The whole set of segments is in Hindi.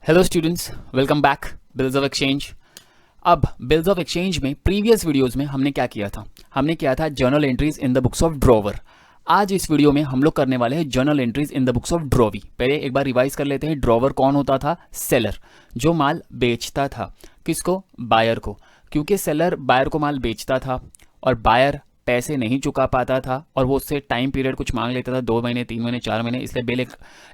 Hello students, welcome back bills of exchange. अब बिल्स ऑफ एक्सचेंज में प्रीवियस वीडियोस में हमने क्या किया था? हमने किया था journal entries in the books of drawer. आज इस वीडियो में हम लोग करने वाले हैं journal entries in the books of drawee. पहले एक बार रिवाइज कर लेते हैं। ड्रॉवर कौन होता था? सेलर, जो माल बेचता था। किसको? बायर को। क्योंकि सेलर बायर को माल बेचता था और बायर पैसे नहीं चुका पाता था और वो उससे टाइम पीरियड कुछ मांग लेता था, 2 महीने, 3 महीने, 4 महीने।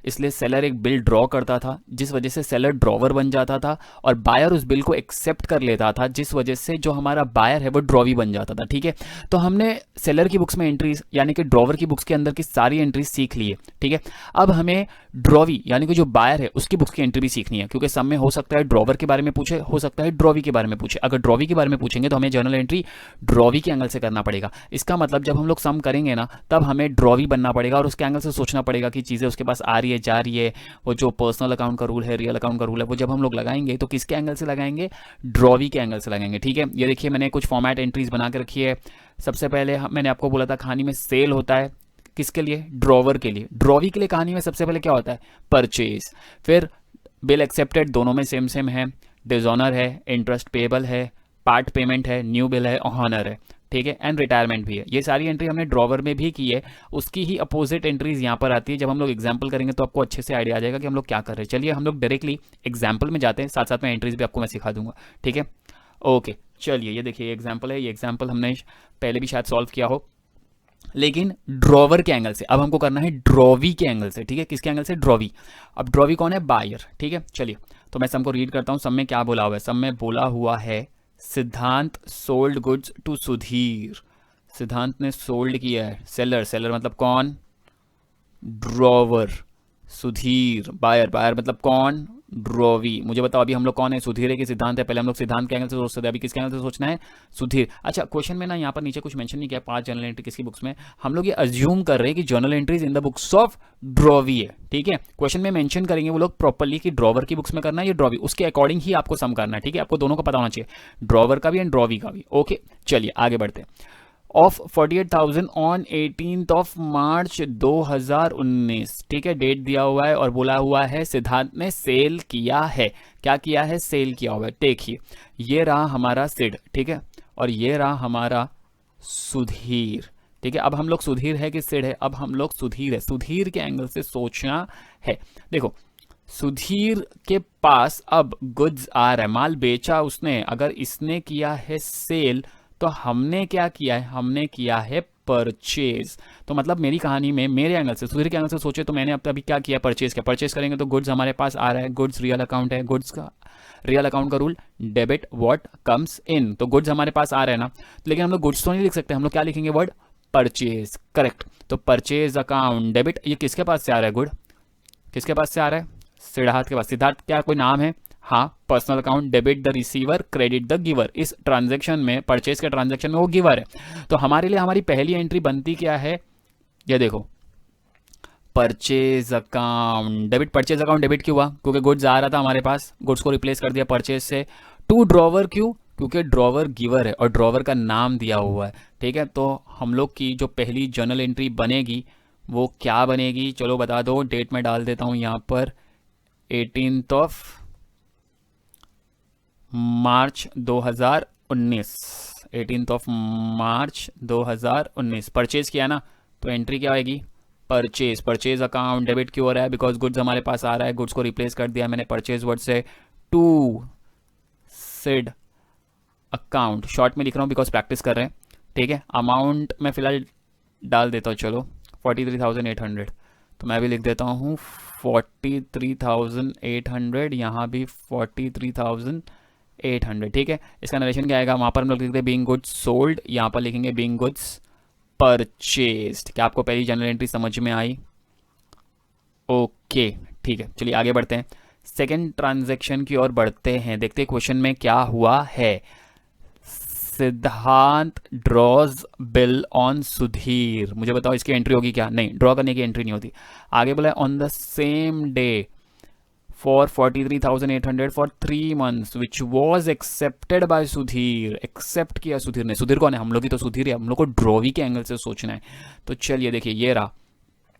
इसलिए सेलर एक बिल ड्रॉ करता था, जिस वजह से सेलर ड्रॉवर बन जाता था और बायर उस बिल को एक्सेप्ट कर लेता था, जिस वजह से जो हमारा बायर है वो ड्रॉवी बन जाता था। ठीक है, तो हमने सेलर की बुक्स में एंट्रीज यानी कि ड्रॉवर की बुक्स के अंदर की सारी एंट्रीज सीख ली है। ठीक है, अब हमें ड्रॉवी यानी कि जो बायर है उसकी बुक्स की एंट्री भी सीखनी है, क्योंकि सब में हो सकता है ड्रॉवर के बारे में पूछे, हो सकता है ड्रॉवी के बारे में पूछे। अगर ड्रॉवी के बारे में पूछेंगे तो हमें जर्नल एंट्री ड्रॉवी के एंगल से करना पड़ेगा। इसका मतलब जब हम लोग सम करेंगे ना, तब हमें ड्रॉवी बनना पड़ेगा और उसके एंगल से सोचना पड़ेगा कि चीज़ें उसके पास आ रही है, जा रही है। वो जो पर्सनल अकाउंट का रूल है, रियल अकाउंट का रूल है, वो जब हम लोग लगाएंगे तो किसके एंगल से लगाएंगे? ड्रॉवी के एंगल से लगाएंगे। ठीक है, ये देखिए मैंने कुछ फॉर्मेट एंट्रीज बना के रखी है। सबसे पहले मैंने आपको बोला था कहानी में सेल होता है, किसके लिए? ड्रॉवर के लिए। ड्रॉवी के लिए कहानी में सबसे पहले क्या होता है? परचेज। फिर बिल एक्सेप्टेड, दोनों में सेम सेम है। डिसऑनर है, इंटरेस्ट पेबल है, पार्ट पेमेंट है, न्यू बिल है, ऑनर है। ठीक है, एंड रिटायरमेंट भी है। ये सारी एंट्री हमने ड्रॉवर में भी की है। उसकी ही अपोजिट एंट्रीज यहाँ पर आती है। जब हम लोग एग्जाम्पल करेंगे तो आपको अच्छे से आइडिया आ जाएगा कि हम लोग क्या कर रहे हैं। चलिए हम लोग डायरेक्टली एग्जाम्पल में जाते हैं, साथ साथ में एंट्रीज भी आपको मैं सिखा दूंगा। ठीक है, ओके चलिए, ये देखिए ये एग्जाम्पल है। ये एग्जाम्पल हमने पहले भी शायद सॉल्व किया हो, लेकिन ड्रॉवर के एंगल से। अब हमको करना है ड्रॉवी के एंगल से। ठीक है, किसके एंगल से? ड्रॉवी। अब ड्रॉवी कौन है? बायर। ठीक है, चलिए तो मैं सबको रीड करता हूँ। सब में क्या बोला हुआ है? सब में बोला हुआ है सिद्धांत सोल्ड गुड्स टू सुधीर। सिद्धांत ने सोल्ड किया है। सेलर, सेलर मतलब कौन? ड्रॉवर। सुधीर बायर, बायर मतलब कौन? ड्रॉवी। मुझे बताओ अभी हम लोग कौन है? सुधीर है कि सिद्धांत है? पहले हम लोग सिद्धांत के एंगल से सोचते थे, अभी किसके एंगल से सोचना है? सुधीर। अच्छा, क्वेश्चन में ना यहाँ पर नीचे कुछ मेंशन नहीं किया 5 जर्नल एंट्री किसकी बुक्स में। हम लोग ये अज्यूम कर रहे हैं कि journal entries in the books of drawee है। ठीक है, क्वेश्चन में मेंशन करेंगे वो लोग प्रॉपर्ली कि ड्रॉवर की बुक्स में करना है या ड्रॉवी, उसके अकॉर्डिंग ही आपको सम करना है। ठीक है, आपको दोनों का पता होना चाहिए, ड्रॉवर का भी एंड ड्रॉवी का भी। ओके चलिए आगे बढ़ते हैं। Of 48,000 on 18th of March 2019। ठीक है, डेट दिया हुआ है और बोला हुआ है सिद्धांत ने सेल किया है। क्या किया है? सेल किया हुआ है। देखिए ये रहा हमारा सिड, ठीक है, और ये रहा हमारा सुधीर। ठीक है, अब हम लोग सुधीर है कि सिड है? अब हम लोग सुधीर है। सुधीर के एंगल से सोचना है। देखो सुधीर के पास अब गुड्स आ रहा है, माल बेचा उसने। अगर इसने किया है सेल तो हमने क्या किया है? हमने किया है परचेज। तो मतलब मेरी कहानी में मेरे एंगल से, सुधीर के एंगल से सोचे तो मैंने अब अभी क्या किया? परचेज किया। परचेज करेंगे तो गुड्स हमारे पास आ रहा है। गुड्स रियल अकाउंट है। गुड्स का रियल अकाउंट का rule debit what comes in. तो गुड्स हमारे पास आ रहे हैं ना, लेकिन हम लोग गुड्स तो नहीं लिख सकते। हम लोग क्या लिखेंगे? Word purchase. करेक्ट। तो परचेज अकाउंट डेबिट, ये किसके पास से आ रहा है? गुड किसके पास से आ रहा है? सिद्धार्थ के पास। सिद्धार्थ क्या कोई नाम है? हाँ, personal account debit the receiver credit the giver. इस ट्रांजैक्शन में, परचेज के ट्रांजैक्शन में वो गिवर है। तो हमारे लिए हमारी पहली एंट्री बनती क्या है? ये देखो, purchase account debit. Purchase account debit क्यों हुआ? क्योंकि गुड्स आ रहा था हमारे पास, गुड्स को रिप्लेस कर दिया परचेज से। टू ड्रॉवर क्यों? क्योंकि ड्रॉवर गिवर है और ड्रॉवर का नाम दिया हुआ है। ठीक है, तो हम लोग की जो पहली जर्नल एंट्री बनेगी वो क्या बनेगी? चलो बता दो, डेट में डाल देता हूं यहां पर 18th of March 2019। 18th of March 2019 purchase किया ना, तो एंट्री क्या आएगी? परचेज। परचेज अकाउंट डेबिट क्यों हो रहा है? बिकॉज गुड्स हमारे पास आ रहा है, गुड्स को रिप्लेस कर दिया मैंने परचेज वर्ड से। टू सिड अकाउंट, शॉर्ट में लिख रहा हूँ बिकॉज प्रैक्टिस कर रहे हैं। ठीक है, अमाउंट मैं फिलहाल डाल देता हूँ, चलो 43,800। तो मैं भी लिख देता हूँ 43,800, यहाँ भी 43,800। ठीक है, इसका नरेशन क्या आएगा? वहाँ पर हम लोग लिखते हैं बीइंग गुड्स सोल्ड, यहाँ पर लिखेंगे बीइंग गुड्स परचेज्ड। क्या आपको पहली जनरल एंट्री समझ में आई? ओके ठीक है, चलिए आगे बढ़ते हैं। सेकेंड ट्रांजैक्शन की ओर बढ़ते हैं। देखते हैं क्वेश्चन में क्या हुआ है। सिद्धांत ड्रॉज बिल ऑन सुधीर। मुझे बताओ इसकी एंट्री होगी क्या? नहीं, ड्रॉ करने की एंट्री नहीं होती। आगे बोला on the same day for 43,800 for 3 months which was accepted by Sudhir. Accept किया सुधीर ने। सुधीर कौन है? हम लोग ही तो सुधीर है। हम लोग को ड्रॉवी के एंगल से सोचना है। तो चलिए देखिए ये रहा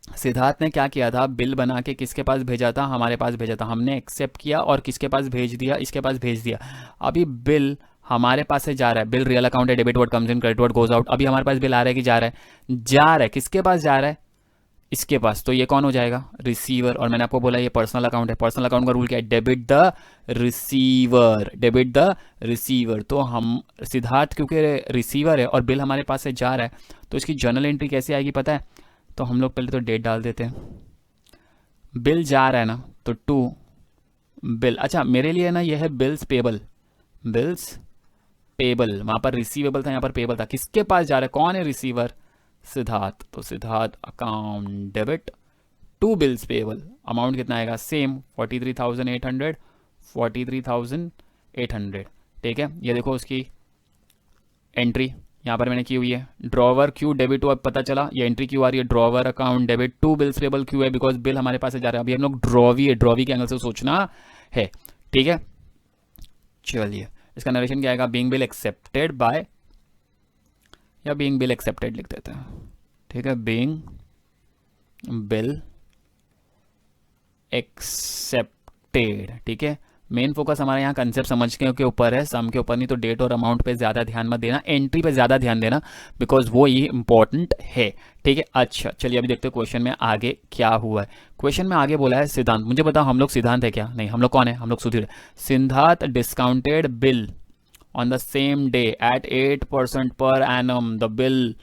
सिद्धार्थ ने क्या किया था, बिल बना के किसके पास भेजा था, हमारे पास भेजा था, हमने एक्सेप्ट किया और किसके पास भेज दिया, इसके पास भेज दिया। अभी बिल हमारे पास से जा रहा है, बिल रियल अकाउंट है, debit word comes in, credit word goes out. अभी हमारे पास बिल आ रहा है कि जा रहा है, जा रहा है, किसके पास जा रहा है, इसके पास। तो ये कौन हो जाएगा, रिसीवर। और मैंने आपको बोला ये पर्सनल अकाउंट है, पर्सनल अकाउंट का रूल क्या है, debit the receiver, debit the receiver. तो हम सिद्धार्थ क्योंकि रिसीवर है और बिल हमारे पास से जा रहा है, तो इसकी जर्नल एंट्री कैसे आएगी पता है, तो हम लोग पहले तो डेट डाल देते हैं, बिल जा रहा है ना, तो टू बिल। अच्छा मेरे लिए ना ये है बिल्स पेबल, बिल्स पेबल, वहाँ पर रिसीवेबल था, यहाँ पर पेबल था, किसके पास जा रहा है, कौन है रिसीवर, सिद्धार्थ। तो Siddharth account debit to bills payable, amount कितना आएगा, सेम 43,800, 43,800। ठीक है, ये देखो उसकी एंट्री यहाँ पर मैंने की हुई है, ड्रॉवर क्यू डेबिट टू। अब पता चला ये एंट्री क्यों आ रही है, drawer account debit to bills payable क्यू है, बिकॉज बिल हमारे पास से जा रहा है। अभी हम लोग ड्रॉवी है, ड्रॉवी के एंगल से सोचना है। ठीक है, चलिए इसका नरेशन क्या आएगा, बीइंग बिल एक्सेप्टेड बाय, या बीइंग बिल एक्सेप्टेड लिख देते हैं। ठीक है, बीइंग बिल एक्सेप्टेड। ठीक है, मेन फोकस हमारे यहाँ कंसेप्ट समझने के ऊपर है, सम के ऊपर नहीं। तो डेट और अमाउंट पे ज़्यादा ध्यान मत देना, एंट्री पे ज़्यादा ध्यान देना, बिकॉज वो ये इंपॉर्टेंट है। ठीक है, अच्छा चलिए अभी देखते हैं क्वेश्चन में आगे क्या हुआ है। क्वेश्चन में आगे बोला है सिद्धांत, मुझे बताओ हम लोग सिद्धांत है क्या, नहीं हम लोग कौन है, हम लोग Sudhir. Siddharth discounted bill on the same day at 8% per annum, the bill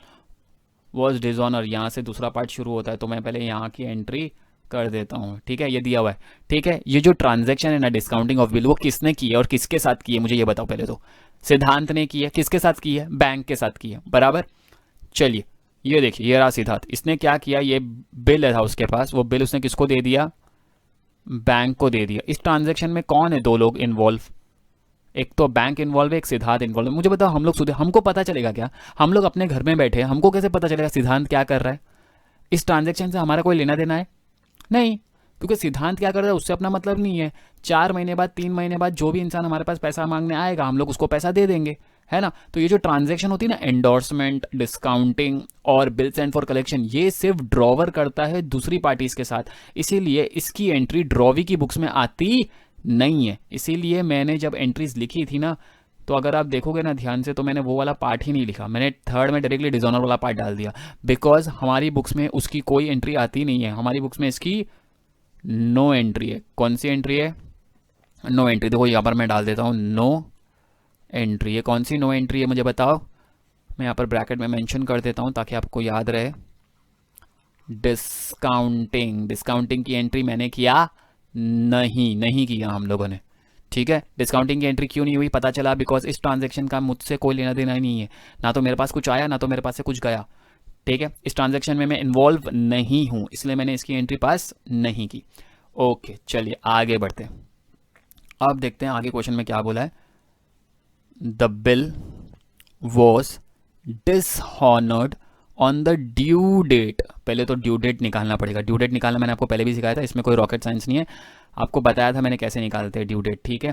was dishonour. यहाँ से दूसरा पार्ट शुरू होता है, तो मैं पहले यहाँ की एंट्री कर देता हूँ। ठीक है, ये दिया हुआ है। ठीक है, ये जो ट्रांजैक्शन है ना डिस्काउंटिंग ऑफ बिल, वो किसने की है और किसके साथ की है, मुझे ये बताओ पहले तो। सिद्धांत ने की है, किसके साथ की है, बैंक के साथ की है, बराबर। चलिए ये देखिए, ये रहा सिद्धार्थ, इसने क्या किया, ये बिल था उसके पास, वो बिल उसने किसको दे दिया, बैंक को दे दिया। इस ट्रांजेक्शन में कौन है, दो लोग इन्वॉल्व, एक तो बैंक इन्वॉल्व है, एक सिद्धार्थ इन्वॉल्व है। मुझे बताओ हम लोग सुधीर, हमको पता चलेगा क्या, हम लोग अपने घर में बैठे हैं, हमको कैसे पता चलेगा सिद्धांत क्या कर रहा है, इस ट्रांजेक्शन से हमारा कोई लेना देना है नहीं, क्योंकि सिद्धांत क्या कर रहा है उससे अपना मतलब नहीं है। 4 महीने बाद 3 महीने बाद जो भी इंसान हमारे पास पैसा मांगने आएगा, हम लोग उसको पैसा दे देंगे, है ना। तो ये जो ट्रांजैक्शन होती है ना, एंडोर्समेंट, डिस्काउंटिंग और बिल सेंड फॉर कलेक्शन, ये सिर्फ ड्रॉवर करता है दूसरी पार्टीज के साथ, इसीलिए इसकी एंट्री ड्रॉवी की बुक्स में आती नहीं है। इसीलिए मैंने जब एंट्रीज लिखी थी ना, तो अगर आप देखोगे ना ध्यान से, तो मैंने वो वाला पार्ट ही नहीं लिखा, मैंने थर्ड में डायरेक्टली डिजोनर वाला पार्ट डाल दिया, बिकॉज हमारी बुक्स में उसकी कोई एंट्री आती नहीं है, हमारी बुक्स में इसकी नो एंट्री है। कौन सी एंट्री है, नो एंट्री। देखो यहाँ पर मैं डाल देता हूँ नो एंट्री, है कौन सी नो एंट्री है मुझे बताओ, मैं यहाँ पर ब्रैकेट में मेंशन कर देता हूँ ताकि आपको याद रहे। डिस्काउंटिंग, डिस्काउंटिंग की एंट्री मैंने किया नहीं किया हम लोगों ने। ठीक है, डिस्काउंटिंग की एंट्री क्यों नहीं हुई, पता चला बिकॉज इस ट्रांजैक्शन का मुझसे कोई लेना देना ही नहीं है, ना तो मेरे पास कुछ आया ना तो मेरे पास से कुछ गया। ठीक है, इस ट्रांजैक्शन में मैं इन्वॉल्व नहीं हूं, इसलिए मैंने इसकी एंट्री पास नहीं की। ओके चलिए आगे बढ़ते हैं, अब देखते हैं आगे क्वेश्चन में क्या बोला है। The bill was dishonoured on the due date. पहले तो ड्यू डेट निकालना पड़ेगा, ड्यू डेट निकालना मैंने आपको पहले भी सिखाया था, इसमें कोई रॉकेट साइंस नहीं है, आपको बताया था मैंने कैसे निकालते हैं ड्यू डेट। ठीक है,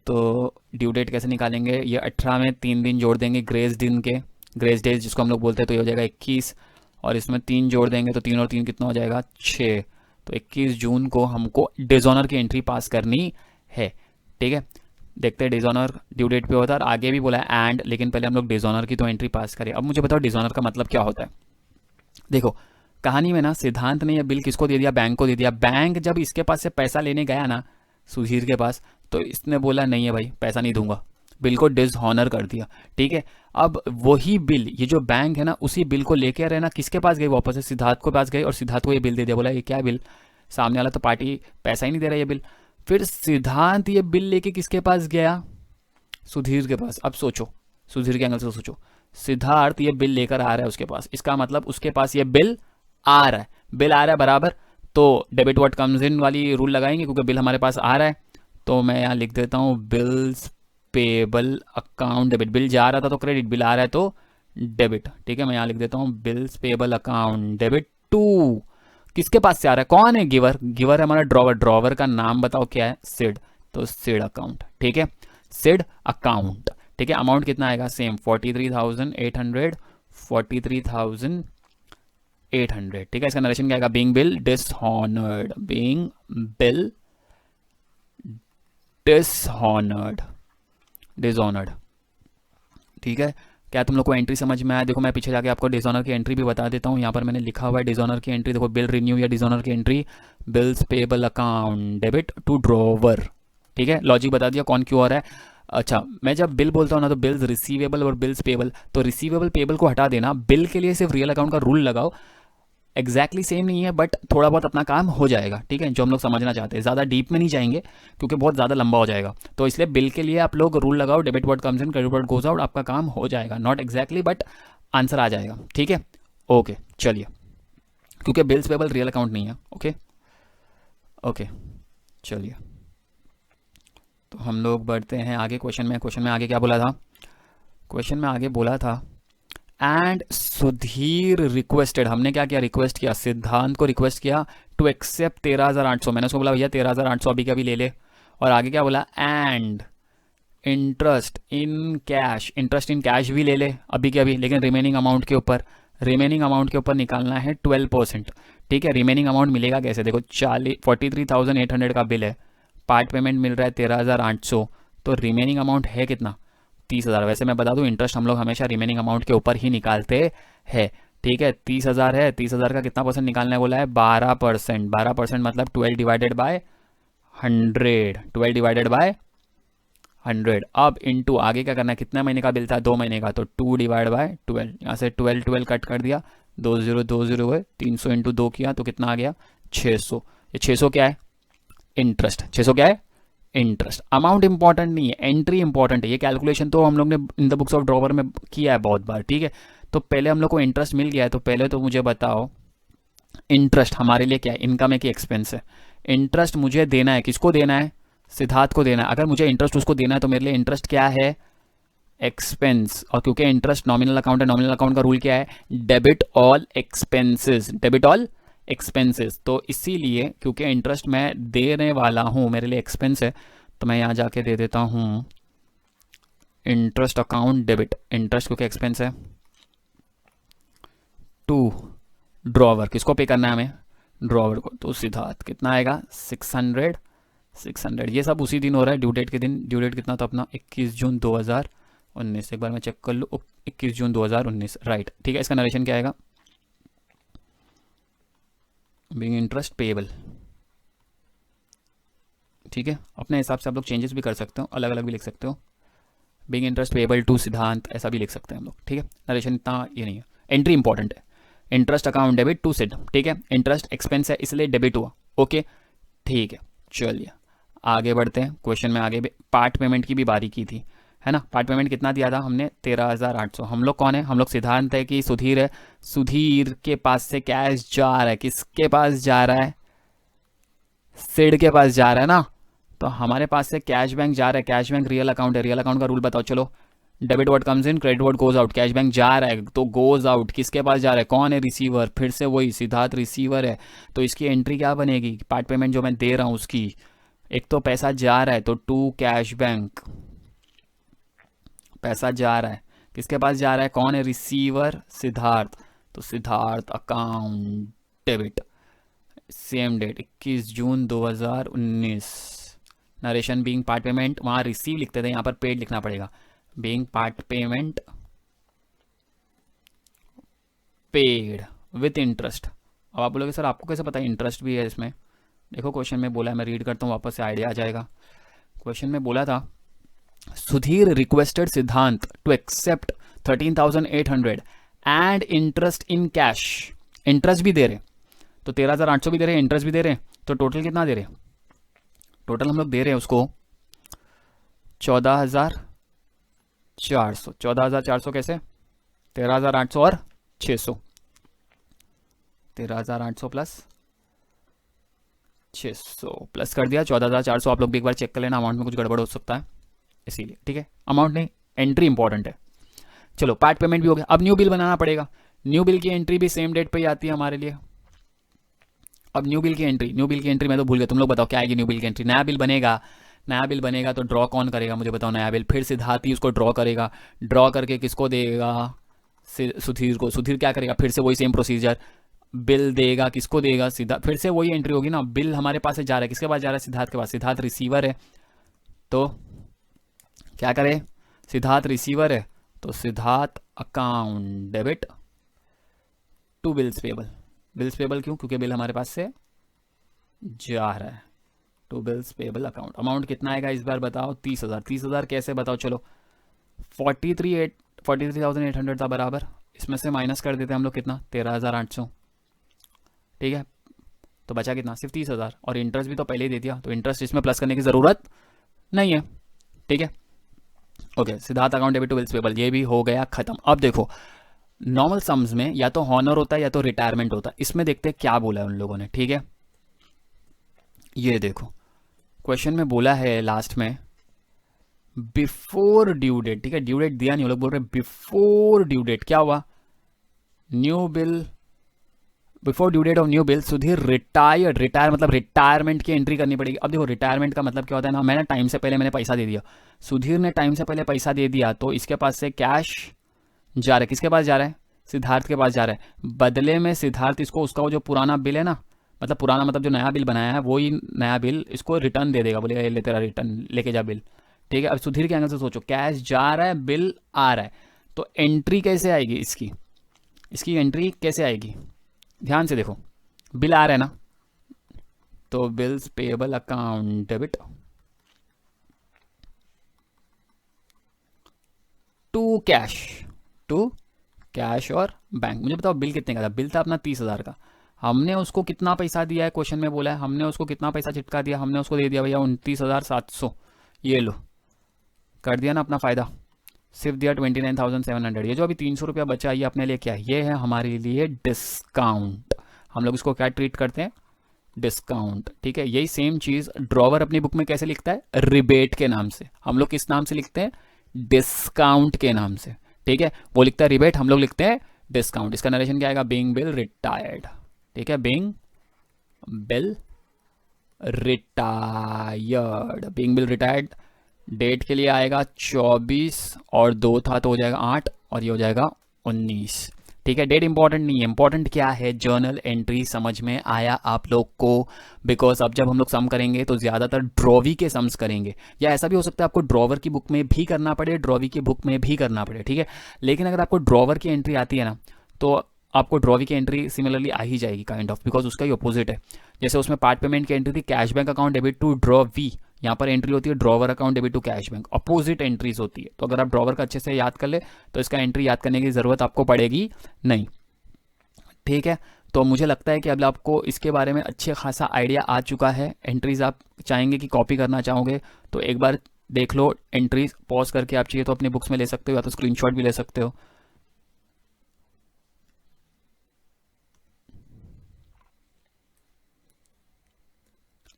तो ड्यू डेट कैसे निकालेंगे, ये 18 में 3 दिन जोड़ देंगे ग्रेस दिन के, ग्रेस डेज जिसको हम लोग बोलते हैं, तो ये हो जाएगा 21, और इसमें 3 जोड़ देंगे तो 3 और 3 कितना हो जाएगा 6। तो 21 जून को हमको डिसऑनर की एंट्री पास करनी है। ठीक है, देखते हैं डिसऑनर ड्यू डेट पे होता है, और आगे भी बोला है एंड, लेकिन पहले हम लोग डिसऑनर की तो एंट्री पास करें। अब मुझे बताओ डिसऑनर का मतलब क्या होता है। देखो कहानी में ना सिद्धांत ने यह बिल किसको दे दिया, बैंक को दे दिया। बैंक जब इसके पास से पैसा लेने गया ना सुधीर के पास, तो इसने बोला नहीं है भाई पैसा नहीं दूंगा, बिल को डिसऑनर कर दिया। ठीक है, अब वही बिल, ये जो बैंक है ना, उसी बिल को लेके रहना किसके पास गई, वापस से सिद्धार्थ के पास गई, और सिद्धार्थ को ये बिल दे दिया, बोला ये क्या बिल, सामने वाला तो पार्टी पैसा ही नहीं दे रहा ये बिल। फिर सिद्धांत ये बिल लेके किसके पास गया, सुधीर के पास। अब सोचो, सुधीर के एंगल से सोचो, सिद्धार्थ ये बिल लेकर आ रहा है उसके पास, इसका मतलब उसके पास ये बिल आ रहा है, बिल आ रहा है बराबर, तो डेबिट व्हाट कम्स इन वाली रूल लगाएंगे क्योंकि बिल हमारे पास आ रहा है। तो मैं यहाँ लिख देता हूँ bills payable account debit, bill जा रहा था तो क्रेडिट, बिल आ रहा है तो डेबिट। ठीक है, मैं यहाँ लिख देता हूँ bills payable account debit to, किसके पास से आ रहा है, कौन है, गिवर, गिवर है हमारा ड्रॉवर, ड्रॉवर का नाम बताओ क्या है, सिड, तो सिड अकाउंट। ठीक है, सिड अकाउंट। ठीक है, अमाउंट कितना आएगा, सेम 43,800, 800, ठीक है। इसका नरेशन क्या आएगा, being bill dishonoured, being bill dishonoured, dishonoured, ठीक है। क्या तुम लोग को एंट्री समझ में आया? देखो मैं पीछे जाके आपको डिसऑनर की एंट्री भी बता देता हूँ। यहाँ पर मैंने लिखा हुआ है डिसऑनर की एंट्री, देखो बिल रिन्यू या डिसऑनर की entry, bills payable account debit to drawer, ठीक है। लॉजिक बता दिया कौन क्यों आ रहा है। अच्छा, मैं जब बिल बोलता हूँ ना तो बिल्स रिसीवेबल और बिल्स पेबल, तो रिसीवेबल पेबल को हटा देना, बिल के लिए सिर्फ रियल अकाउंट का रूल लगाओ। एग्जैक्टली सेम नहीं है बट थोड़ा बहुत अपना काम हो जाएगा, ठीक है, जो हम लोग समझना चाहते हैं। ज़्यादा डीप में नहीं जाएंगे क्योंकि बहुत ज़्यादा लंबा हो जाएगा, तो इसलिए बिल के लिए आप लोग रूल लगाओ, debit word comes in credit word goes out, आपका काम हो जाएगा। नॉट एग्जैक्टली बट आंसर आ जाएगा, ठीक है। ओके चलिए, क्योंकि बिल्स पेबल रियल अकाउंट नहीं है। ओके ओके चलिए, तो हम लोग बढ़ते हैं आगे क्वेश्चन में। क्वेश्चन में आगे क्या बोला था? क्वेश्चन में आगे बोला था एंड सुधीर रिक्वेस्टेड, हमने क्या किया, रिक्वेस्ट किया, सिद्धांत को रिक्वेस्ट किया टू एक्सेप्ट 13,800। मैंने उसको बोला भैया 13,800 अभी का भी ले ले। और आगे क्या बोला, and interest in cash, interest in cash भी ले ले अभी के अभी, लेकिन रिमेनिंग अमाउंट के ऊपर, रिमेनिंग अमाउंट के ऊपर निकालना है 12%, ठीक है। रिमेनिंग अमाउंट मिलेगा कैसे, देखो 43,800 का बिल है, पार्ट पेमेंट मिल रहा है 13,800, तो रिमेनिंग अमाउंट है कितना, 30,000। वैसे मैं बता दूं इंटरेस्ट हम लोग हमेशा रिमेनिंग अमाउंट के ऊपर ही निकालते हैं, ठीक है। 30,000 है, 30,000 का कितना परसेंट निकालना है बोला है, 12%। 12% मतलब 12 डिवाइडेड बाय 100, 12 डिवाइडेड बाय 100। अब इनटू आगे क्या करना है, कितना महीने का बिल था, 2 महीने का, तो 2 डिवाइड बाय 12, यहाँ से 12 12 कट कर दिया, 2020 हुए, 300 इंटू 2 किया तो कितना आ गया, 600। ये 600 क्या है, इंटरेस्ट। 600 क्या है, इंटरेस्ट। अमाउंट इंपॉर्टेंट नहीं है, एंट्री इंपॉर्टेंट है। ये कैलकुलेशन तो हम लोग ने in the books of drawer में किया है बहुत बार, ठीक है। तो पहले हम लोग को इंटरेस्ट मिल गया है, तो पहले तो मुझे बताओ इंटरेस्ट हमारे लिए क्या है, इनकम है कि एक्सपेंस है। इंटरेस्ट मुझे देना है, किसको देना है, सिद्धार्थ को देना है। अगर मुझे इंटरेस्ट उसको देना है तो मेरे लिए इंटरेस्ट क्या है, एक्सपेंस। और क्योंकि इंटरेस्ट नॉमिनल अकाउंट है, नॉमिनल अकाउंट का रूल क्या है, debit all expenses, debit all expenses. तो इसीलिए क्योंकि इंटरेस्ट मैं देने वाला हूं, मेरे लिए एक्सपेंस है, तो मैं यहाँ जाके दे देता हूँ इंटरेस्ट अकाउंट डेबिट, इंटरेस्ट क्योंकि एक्सपेंस है, टू ड्रॉवर, किसको पे करना है हमें, ड्रॉवर को। तो सिद्धार्थ कितना आएगा, 600। ये सब उसी दिन हो रहा है, ड्यू डेट के दिन। ड्यू डेट कितना था अपना, 21 जून 2019। एक बार मैं चेक कर लूँ, 21 जून 2019, राइट, ठीक है। इसका नरेशन क्या आएगा, बीइंग इंटरेस्ट पेएबल, ठीक है। अपने हिसाब से आप लोग चेंजेस भी कर सकते हो, अलग अलग भी लिख सकते हो, बीइंग इंटरेस्ट पेएबल टू सिद्धांत, ऐसा भी लिख सकते हैं हम लोग, ठीक है। नरेशन इतना ये नहीं है, एंट्री इंपॉर्टेंट है। Interest account debit to Sid, ठीक है। इंटरेस्ट एक्सपेंस है इसलिए डेबिट हुआ, ओके, ठीक है। चलिए आगे बढ़ते हैं क्वेश्चन में। आगे पार्ट पेमेंट की भी बारी की थी, है ना। पार्ट पेमेंट कितना दिया था हमने, 13,800। हम लोग कौन है, हम लोग सिद्धांत है कि सुधीर है। सुधीर के पास से कैश जा रहा है, किसके पास जा रहा है, सिड के पास जा रहा है ना। तो हमारे पास से कैश बैंक जा रहा है, कैश बैंक रियल अकाउंट है, रियल अकाउंट का रूल बताओ। चलो, debit word comes in credit word goes out, cash bank जा रहा है तो गोज आउट, किसके पास जा रहा है, कौन है, रिसीवर। फिर से वही सिद्धार्थ रिसीवर है, तो इसकी एंट्री क्या बनेगी, पार्ट पेमेंट जो मैं दे रहा हूँ उसकी, एक तो पैसा जा रहा है तो टू कैश बैंक, पैसा जा रहा है, किसके पास जा रहा है, कौन है, रिसीवर सिद्धार्थ, तो Siddharth account debit, same date 21 June 2019। Narration being part payment, वहाँ रिसीव लिखते थे, यहाँ पर पेड लिखना पड़ेगा, being part payment paid with interest. अब आप बोलोगे सर आपको कैसे पता है इंटरेस्ट भी है इसमें, देखो क्वेश्चन में बोला है, मैं रीड करता हूँ वापस से, आइडिया आ जाएगा। क्वेश्चन में बोला था Sudhir requested Siddhant to accept 13,800 and interest in cash, interest भी दे रहे, तो 13,800 भी दे रहे, इंटरेस्ट भी दे रहे, तो टोटल कितना दे रहे, टोटल हम लोग दे रहे हैं उसको 14,400। 14,400 कैसे, 13,800 और 600, 13,800 प्लस 600 प्लस कर दिया 14,400। आप लोग भी एक बार चेक कर लेना, अमाउंट में कुछ गड़बड़ हो सकता है इसीलिए, ठीक है। अमाउंट नहीं, एंट्री इंपॉर्टेंट है। चलो पार्ट पेमेंट भी हो गया, अब न्यू बिल बनाना पड़ेगा। न्यू बिल की एंट्री भी सेम डेट पे ही आती है हमारे लिए। अब न्यू बिल की एंट्री मैं तो भूल गया, तुम लोग बताओ क्या आएगी न्यू बिल की एंट्री। नया बिल बनेगा तो ड्रॉ कौन करेगा, मुझे बताओ। नया बिल फिर सिद्धार्थ ही उसको ड्रॉ करेगा, ड्रॉ करके किसको देगा, सुधीर को। सुधीर क्या करेगा, फिर से वही सेम प्रोसीजर, बिल देगा, किसको देगा? सीधा फिर से वही एंट्री होगी ना, बिल हमारे पास से जा रहा है, किसके पास जा रहा है? सिद्धार्थ के पास। सिद्धार्थ रिसीवर है, तो क्या करे? सिद्धार्थ रिसीवर है तो Siddharth account debit to bills payable. Bills payable क्यों? क्योंकि बिल हमारे पास से जा रहा है। To bills payable account. Amount कितना आएगा इस बार बताओ? 30,000। 30,000 कैसे बताओ? चलो 43,800 था बराबर, इसमें से माइनस कर देते हम लोग कितना? 13,800। ठीक है, तो बचा कितना? सिर्फ 30,000। और इंटरेस्ट भी तो पहले ही दे दिया, तो इंटरेस्ट इसमें प्लस करने की ज़रूरत नहीं है। ठीक है, okay. Siddharth account debit to bills payable, ये भी हो गया खत्म। अब देखो नॉर्मल सम्स में या तो हॉनर होता है या तो रिटायरमेंट होता है। इसमें देखते हैं क्या बोला है उन लोगों ने। ठीक है, ये देखो क्वेश्चन में बोला है लास्ट में बिफोर ड्यू डेट। ठीक है, ड्यू डेट दिया नहीं, वो लोग बोल रहे बिफोर ड्यू डेट। क्या हुआ? New bill, before due date of new bill Sudhir retired. Retire मतलब रिटायरमेंट की एंट्री करनी पड़ेगी। अब देखो रिटायरमेंट का मतलब क्या होता है ना, मैंने टाइम से पहले मैंने पैसा दे दिया, सुधीर ने टाइम से पहले पैसा दे दिया, तो इसके पास से कैश जा रहा है। किसके पास जा रहा है? सिद्धार्थ के पास जा रहा है। बदले में सिद्धार्थ इसको उसका वो जो पुराना बिल है ना, मतलब पुराना मतलब जो नया बिल बनाया है वही नया बिल इसको रिटर्न दे देगा, बोले ले तेरा रिटर्न लेके जा बिल। ठीक है, अब सुधीर के एंगल से सोचो, कैश जा रहा है, बिल आ रहा है, तो एंट्री कैसे आएगी इसकी? इसकी एंट्री कैसे आएगी? ध्यान से देखो, बिल आ रहा है ना, तो bills payable account debit to cash, to cash और बैंक। मुझे बताओ बिल कितने का था? बिल था अपना 30,000 का। हमने उसको कितना पैसा दिया है? क्वेश्चन में बोला है हमने उसको कितना पैसा चिपका दिया? हमने उसको दे दिया भैया 29,700। ये लो, कर दिया ना अपना फ़ायदा, सिर्फ दिया 29,700। ये जो अभी 300 रुपया बचा, ये अपने लिए क्या है? ये है हमारे लिए डिस्काउंट। हम लोग इसको क्या ट्रीट करते हैं? डिस्काउंट। ठीक है, यही सेम चीज़ ड्रॉवर अपनी बुक में कैसे लिखता है? रिबेट के नाम से। हम लोग किस नाम से लिखते हैं? डिस्काउंट के नाम से। ठीक है, वो लिखता है रिबेट, हम लोग लिखते हैं डिस्काउंट। इसका नरेशन क्या आएगा? Being Bill retired. ठीक है, being Bill retired, being Bill retired. Date के लिए आएगा 24 और 2 था तो हो जाएगा 8 और ये हो जाएगा 19। ठीक है, डेट इंपॉर्टेंट नहीं है, इंपॉर्टेंट क्या है? Journal entry. समझ में आया आप लोग को? बिकॉज अब जब हम लोग सम करेंगे तो ज़्यादातर ड्रॉवी के सम्स करेंगे, या ऐसा भी हो सकता है आपको ड्रॉवर की बुक में भी करना पड़े, ड्रॉवी की बुक में भी करना पड़े। ठीक है, लेकिन अगर आपको ड्रॉवर की एंट्री आती है ना, तो आपको ड्रॉवी की एंट्री सिमिलरली आ ही जाएगी काइंड ऑफ, बिकॉज उसका ही अपोजिट है। जैसे उसमें पार्ट पेमेंट की एंट्री थी cash bank account debit to drawee, यहाँ पर एंट्री होती है drawer account debit to cash bank. Opposite entries होती है, तो अगर आप ड्रॉवर का अच्छे से याद कर ले तो इसका एंट्री याद करने की ज़रूरत आपको पड़ेगी नहीं। ठीक है, तो मुझे लगता है कि अब आपको इसके बारे में अच्छे खासा आइडिया आ चुका है। एंट्रीज आप चाहेंगे कि कॉपी करना चाहोगे तो एक बार देख लो एंट्रीज, पॉज करके आप चाहिए तो अपनी बुक्स में ले सकते हो, या तो स्क्रीनशॉट भी ले सकते हो।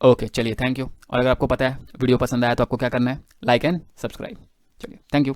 ओके चलिए, थैंक यू। और अगर आपको पता है वीडियो पसंद आया तो आपको क्या करना है? Like and subscribe. चलिए, थैंक यू।